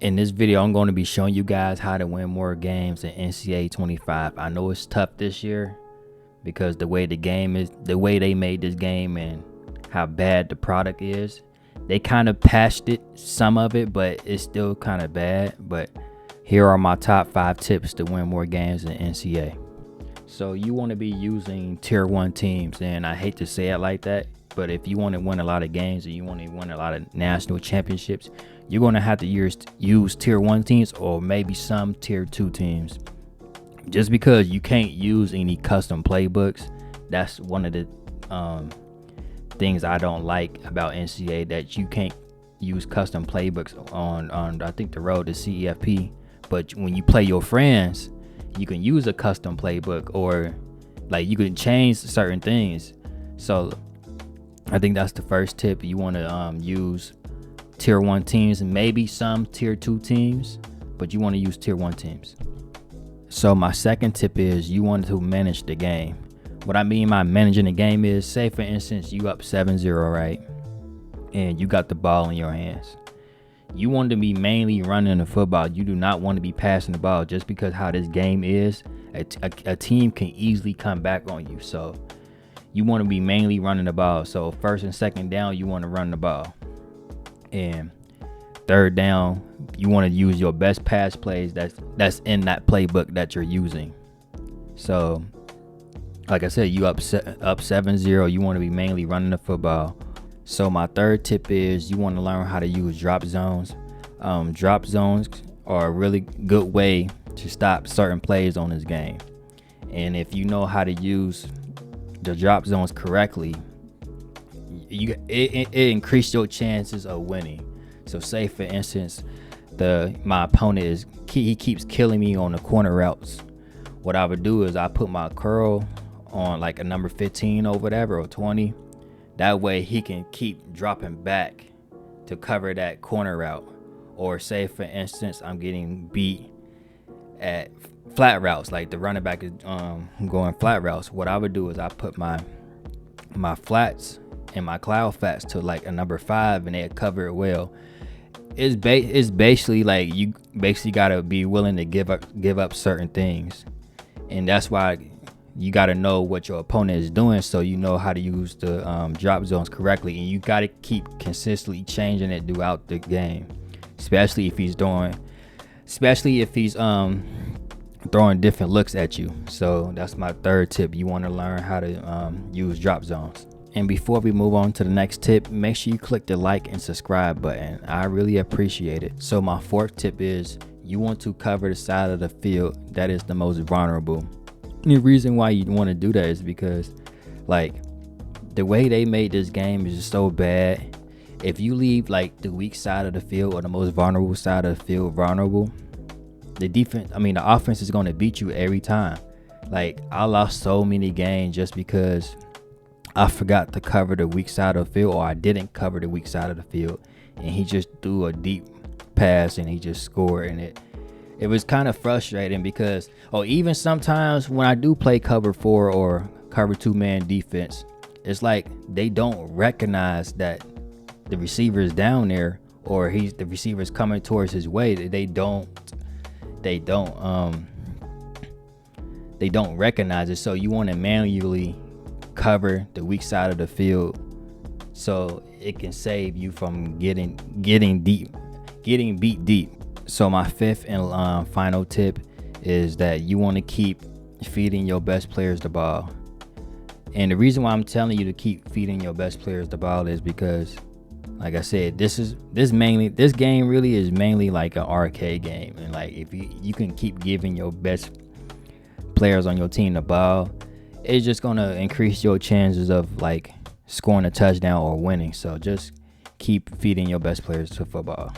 In this video, I'm going to be showing you guys how to win more games in NCAA 25. I know it's tough this year because the way the game is, the way they made this game and how bad the product is. They kind of patched it, some of it, but it's still kind of bad. But here are my top 5 tips to win more games in NCAA. So you want to be using tier 1 teams, and I hate to say it like that, but if you want to win a lot of games and you want to win a lot of national championships, you're going to have to use tier 1 teams or maybe some tier 2 teams. Just because you can't use any custom playbooks, that's one of the things I don't like about NCAA, that you can't use custom playbooks on I think the road to CEFP. But when you play your friends, you can use a custom playbook, or like you can change certain things. So I think that's the first tip. You want to use tier 1 teams and maybe some tier 2 teams, but you want to use tier 1 teams. So my second tip is you want to manage the game. What I mean by managing the game is, say for instance you up 7-0, right, and you got the ball in your hands. You want to be mainly running the football. You do not want to be passing the ball, just because how this game is, a team can easily come back on you. So you want to be mainly running the ball. So first and second down, you want to run the ball. And third down, you want to use your best pass plays that's in that playbook that you're using. So like I said, you up 7-0, you want to be mainly running the football. So my third tip is you want to learn how to use drop zones. Drop zones are a really good way to stop certain plays on this game. And if you know how to use the drop zones correctly, it increases your chances of winning. So say for instance, my opponent he keeps killing me on the corner routes. What I would do is I put my curl on like a number 15 or whatever, or 20. That way he can keep dropping back to cover that corner route. Or say for instance I'm getting beat at flat routes, like the running back is going flat routes. What I would do is I put my flats and my cloud flats to like a number 5, and they cover it well. It's basically like you basically gotta be willing to give up certain things, and that's why you gotta know what your opponent is doing, so you know how to use the drop zones correctly. And you gotta keep consistently changing it throughout the game, especially if he's throwing different looks at you. So that's my third tip. You want to learn how to use drop zones. And before we move on to the next tip, make sure you click the like and subscribe button. I really appreciate it. So my fourth tip is you want to cover the side of the field that is the most vulnerable. And the reason why you want to do that is because, like, the way they made this game is just so bad. If you leave like the weak side of the field or the most vulnerable side of the field vulnerable, the offense is going to beat you every time. Like, I lost so many games just because I forgot to cover the weak side of the field, or I didn't cover the weak side of the field, and he just threw a deep pass and he just scored. And it was kind of frustrating because, even sometimes when I do play cover 4 or cover 2 man defense, it's like they don't recognize that the receiver is down there, or the receiver is coming towards his way. They don't recognize it. So you want to manually cover the weak side of the field so it can save you from getting beat deep. So my fifth and final tip is that you want to keep feeding your best players the ball. And the reason why I'm telling you to keep feeding your best players the ball is because, like I said, this game really is mainly like an arcade game. And like, if you can keep giving your best players on your team the ball, it's just gonna increase your chances of like scoring a touchdown or winning. So just keep feeding your best players to football.